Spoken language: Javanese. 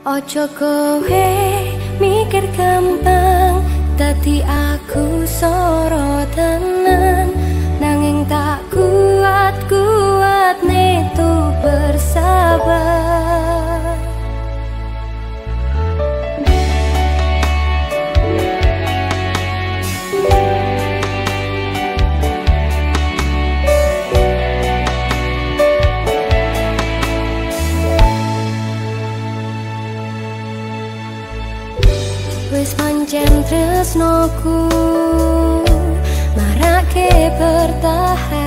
Ojo kowe mikir gampang, dadi aku sorotanan. Nanging tak kuat netu bersabar. Wis pancen tresnoku marake bertahan.